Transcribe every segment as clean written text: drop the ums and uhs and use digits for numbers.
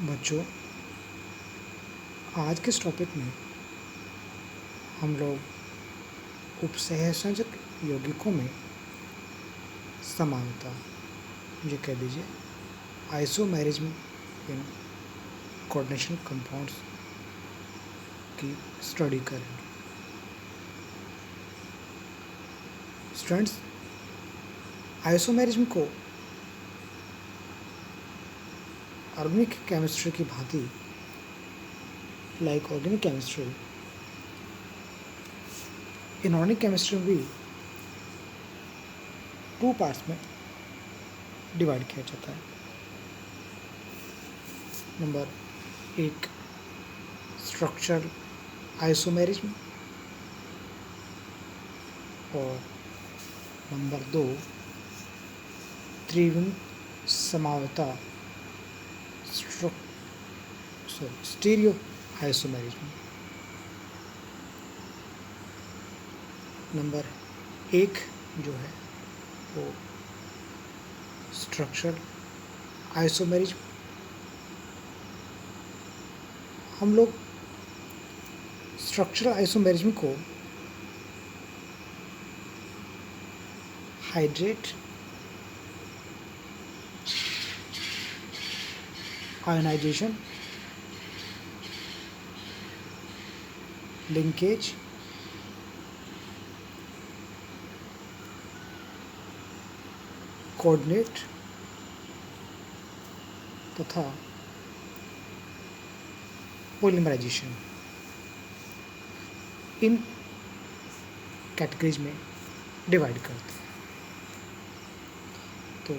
बच्चों, आज के इस टॉपिक में हम लोग उपसहसंयोजक यौगिकों में समानता, जो कह दीजिए आइसोमेरिज्म इन कोऑर्डिनेशन कंपाउंड्स की स्टडी करेंगे। स्टूडेंट्स, आइसोमेरिज्म को ऑर्गेनिक केमिस्ट्री की भांति like organic chemistry, inorganic chemistry में भी 2 पार्ट्स में डिवाइड किया जाता है। नंबर 1 स्ट्रक्चरल आइसोमेरिज्म और नंबर 2 त्रिविम समावता स्टीरियो आइसोमेरिज्म। नंबर 1 जो है वो स्ट्रक्चरल आइसोमेरिज्म। हम लोग स्ट्रक्चरल आइसोमेरिज्म को हाइड्रेट, आयनाइजेशन, लिंकेज, कोऑर्डिनेट तथा पॉलीमराइजेशन, इन कैटेगरीज में डिवाइड करते हैं। तो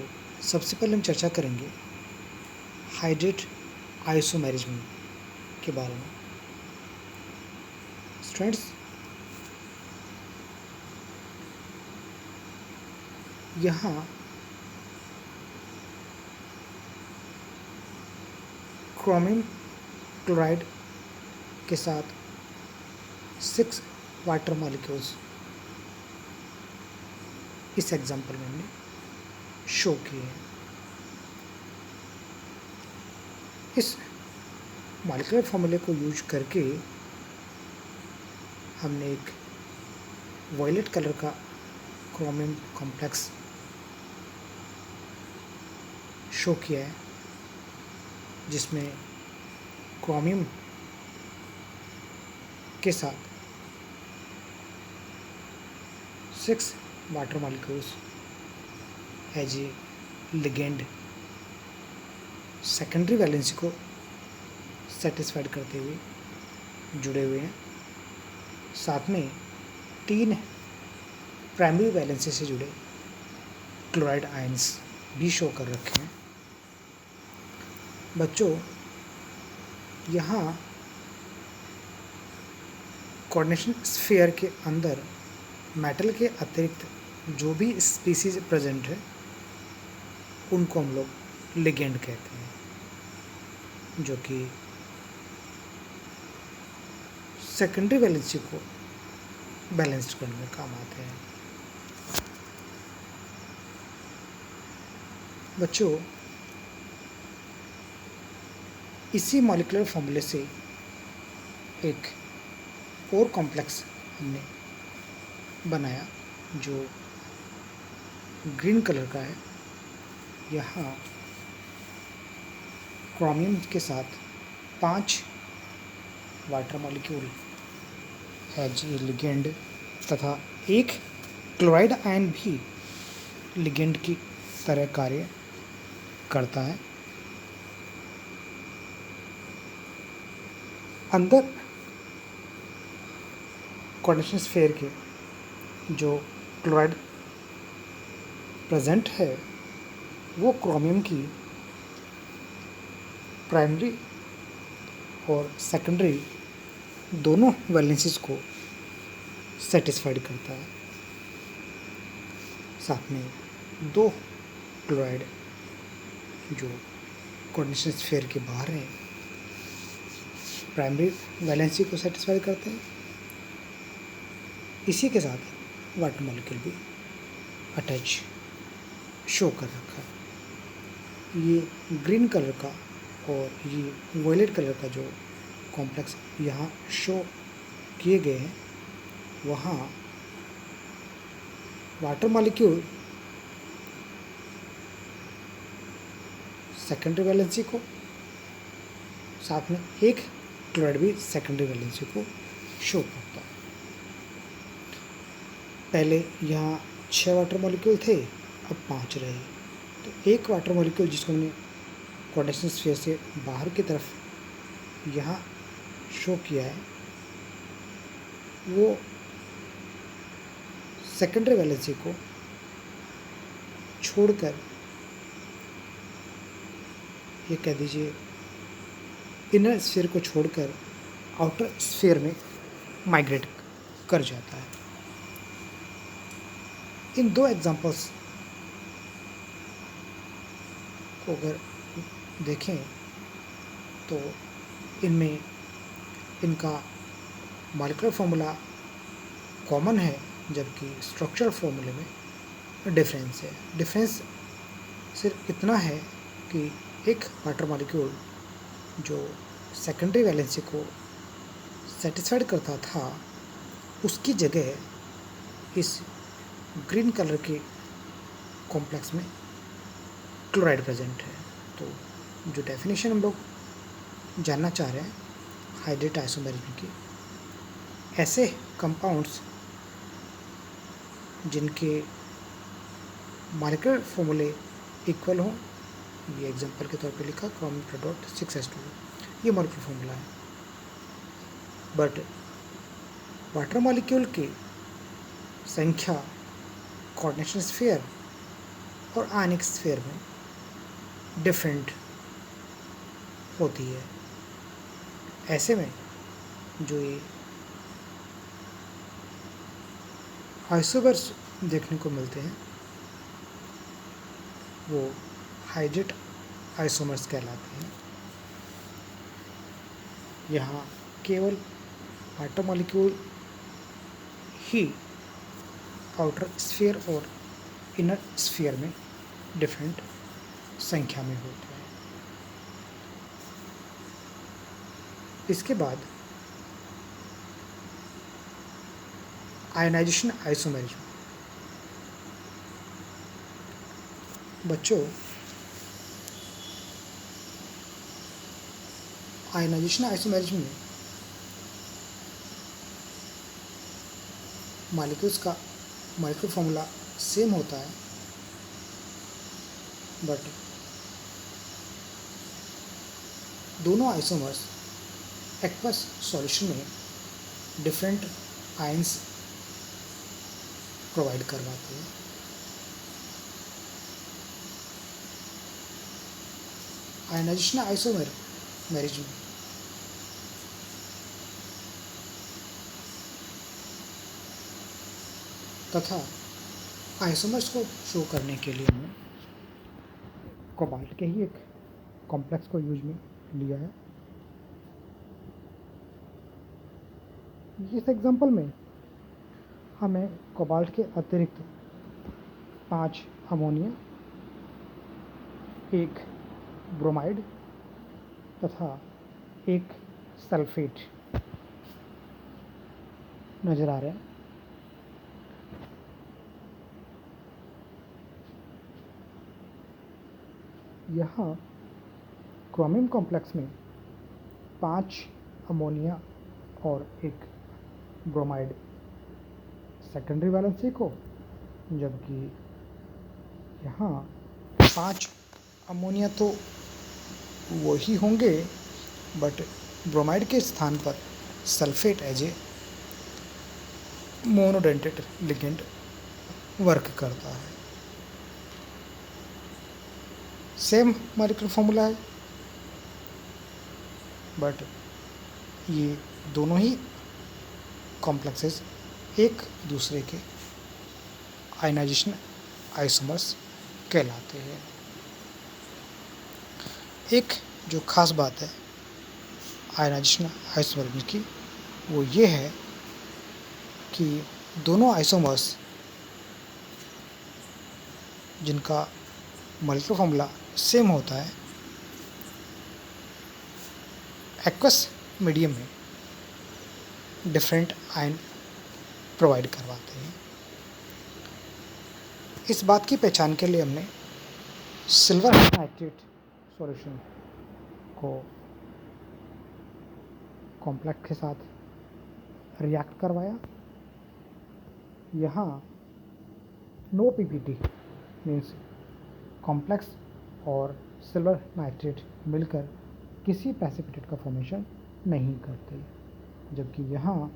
सबसे पहले हम चर्चा करेंगे हाइड्रेट आइसोमेरिज्म के बारे में। स्टूडेंट्स, यहाँ क्रोमियम क्लोराइड के साथ 6 वाटर मॉलिक्यूल्स इस एग्जाम्पल में हमने शो किए हैं। इस मॉलिक्यूलर फॉर्मूले को यूज करके हमने एक वायलेट कलर का क्रोमियम कॉम्प्लेक्स शो किया है, जिसमें क्रोमियम के साथ 6 water molecules as a ligand secondary valency को सेटिस्फाइड करते हुए जुड़े हुए हैं। साथ में 3 प्राइमरी वैलेंसी से जुड़े क्लोराइड आयंस भी शो कर रखे हैं। बच्चों, यहाँ कोऑर्डिनेशन स्फीयर के अंदर मेटल के अतिरिक्त जो भी स्पीसीज प्रेजेंट है उनको हम लोग लिगेंड कहते हैं, जो कि सेकेंडरी वैलेंसी को बैलेंस्ड करने में काम आते हैं। बच्चों, इसी मॉलिक्यूलर फॉर्मूले से एक और कॉम्प्लेक्स हमने बनाया जो ग्रीन कलर का है। यहाँ क्रोमियम के साथ 5 water molecule as a ligand तथा 1 क्लोराइड आयन भी लिगेंड की तरह कार्य करता है। अंदर कोऑर्डिनेशन स्फीयर के जो क्लोराइड प्रेजेंट है वो क्रोमियम की प्राइमरी और सेकेंडरी दोनों वैलेंसीज को सेटिस्फाइड करता है। साथ में 2 क्लोराइड जो कोऑर्डिनेशन स्फीयर के बाहर हैं प्राइमरी वैलेंसी को सेटिस्फाई करते हैं। इसी के साथ वाटर मॉलिक्यूल भी अटैच शो कर रखा है। ये ग्रीन कलर का और ये वॉयलेट कलर का जो कॉम्प्लेक्स यहाँ शो किए गए हैं, वहाँ वाटर मॉलिक्यूल सेकेंडरी वैलेंसी को, साथ में एक क्लोराइड भी सेकेंडरी वैलेंसी को शो करता है। पहले यहाँ 6 वाटर मॉलिक्यूल थे, अब 5 रहे। तो एक वाटर मॉलिक्यूल जिसको हमने कोऑर्डिनेशन स्फीयर से बाहर की तरफ यहाँ शो किया है, वो सेकेंडरी वैलेंसी को छोड़कर, ये कह दीजिए इनर स्फीयर को छोड़कर आउटर स्फीयर में माइग्रेट कर जाता है। इन 2 एग्जांपल्स को अगर देखें तो इनमें इनका मॉलिक्यूलर फार्मूला कॉमन है, जबकि स्ट्रक्चरल फार्मूले में डिफरेंस है। डिफरेंस सिर्फ इतना है कि एक वाटर मॉलिक्यूल जो सेकेंडरी वैलेंसी को सेटिस्फाइड करता था, उसकी जगह इस ग्रीन कलर के कॉम्प्लेक्स में क्लोराइड प्रेजेंट है। तो जो डेफिनेशन हम लोग जानना चाह रहे हैं हाइड्रेट आइसोमेरिज्म की, ऐसे कंपाउंड्स जिनके मॉलिक्यूलर फॉर्मूले इक्वल हों, ये एग्जांपल के तौर पे लिखा क्रोमियम टेट्राडॉट 6s2, ये मॉलिक्यूलर फॉर्मूला है। बट वाटर मॉलिक्यूल की संख्या कोऑर्डिनेशन स्फीयर और आयनिक स्फीयर में डिफरेंट होती है। ऐसे में जो ये आइसोमर्स देखने को मिलते हैं, वो हाइड्रेट आइसोमर्स कहलाते हैं। यहाँ केवल वाटर मॉलिक्यूल ही आउटर स्फीयर और इनर स्फीयर में डिफरेंट संख्या में होते हैं। इसके बाद आयनाइजेशन आइसोमेरिज्म। बच्चों, आयनाइजेशन आइसोमेरिज्म में मॉलिक्यूल्स का मॉलिक्यूलर फार्मूला सेम होता है, बट दोनों आइसोमर्स एक्वस सॉल्यूशन में डिफरेंट आयंस प्रोवाइड करवाते हैं। आयनाइजेशन आइसोमेरिज्म तथा आइसोमर्स को शो करने के लिए हमने कोबाल्ट के ही एक कॉम्प्लेक्स को यूज में लिया है। इस एग्जांपल में हमें कोबाल्ट के अतिरिक्त 5 अमोनिया, 1 ब्रोमाइड तथा 1 सल्फेट नज़र आ रहे हैं। यहाँ क्रोमियम कॉम्प्लेक्स में 5 अमोनिया और 1 ब्रोमाइड सेकेंडरी वैलेंसी को, जबकि यहाँ 5 अमोनिया तो वही होंगे, बट ब्रोमाइड के स्थान पर sulphate as a monodentate ligand work करता है। सेम मॉलिक्यूलर फार्मूला है, बट ये दोनों ही कॉम्प्लेक्सेस एक दूसरे के आयनाइजेशन आइसोमर्स कहलाते हैं। एक जो खास बात है आयनाइजेशन आइसोमर्स की, वो ये है कि दोनों आइसोमर्स जिनका मॉलिक्यूलर फार्मूला सेम होता है, एक्वस मीडियम में डिफरेंट आयन प्रोवाइड करवाते हैं। इस बात की पहचान के लिए हमने सिल्वर नाइट्रेट सॉल्यूशन को कॉम्प्लेक्स के साथ रिएक्ट करवाया। यहाँ नो पीपीटी मीन्स कॉम्प्लेक्स और सिल्वर नाइट्रेट मिलकर किसी प्रेसिपिटेट का फॉर्मेशन नहीं करते, जबकि यहाँ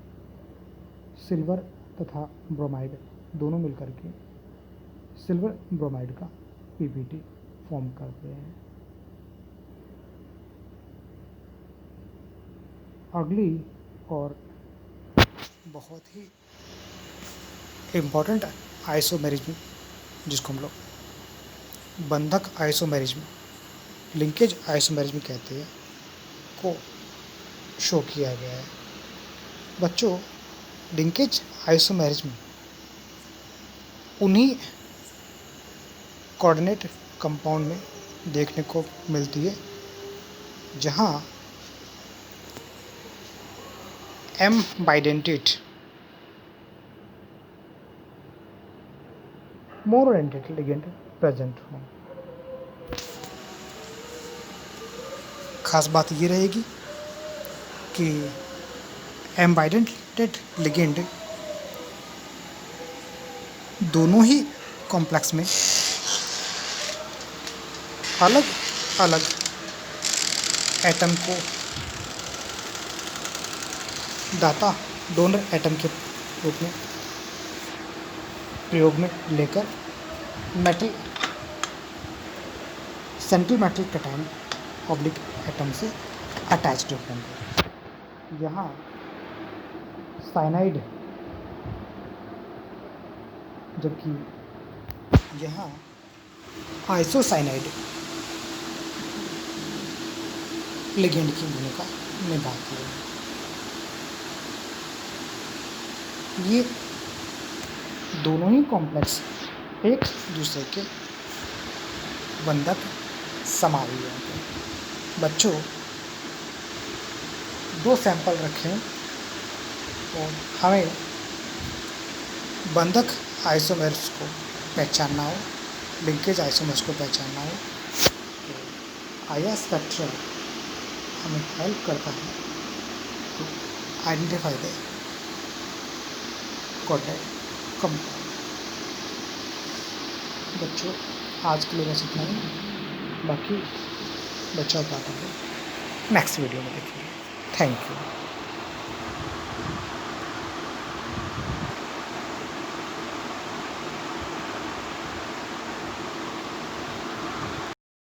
सिल्वर तथा ब्रोमाइड दोनों मिलकर के सिल्वर ब्रोमाइड का पीपीटी फॉर्म करते हैं। अगली और बहुत ही इम्पोर्टेंट आइसोमेरिज्म, जिसको हम लोग बंधक आइसोमेरिज्म, लिंकेज आइसोमेरिज्म कहते हैं, को शो किया गया है। बच्चों, लिंकेज आइसोमेरिज्म उन्हीं कोऑर्डिनेट कंपाउंड में देखने को मिलती है जहाँ M bidentate monodentate ligand present हो। खास बात ये रहेगी कि M bidentate ligand दोनों ही कॉम्प्लेक्स में अलग अलग एटम को दाता डोनर एटम के रूप में प्रयोग में लेकर metal central metal cation oblique atom से अटैच्ड होंगे। यहाँ साइनाइड, जबकि यहाँ आइसोसाइनाइड लिगेंड की भूमिका निभाती है। ये दोनों ही कॉम्प्लेक्स एक दूसरे के बंधक समावी हैं। बच्चों, 2 सैंपल रखें और हमें बंधक आइसोमर्स को पहचानना हो, लिंकेज आइसोमर्स को पहचानना हो, तो आईआर स्पेक्ट्रम हमें हेल्प करता है to identify the coordinate compound. बच्चों, आज के लिए बस इतना ही, बाकी बच्चा बात है नेक्स्ट वीडियो में देखेंगे। Thank you.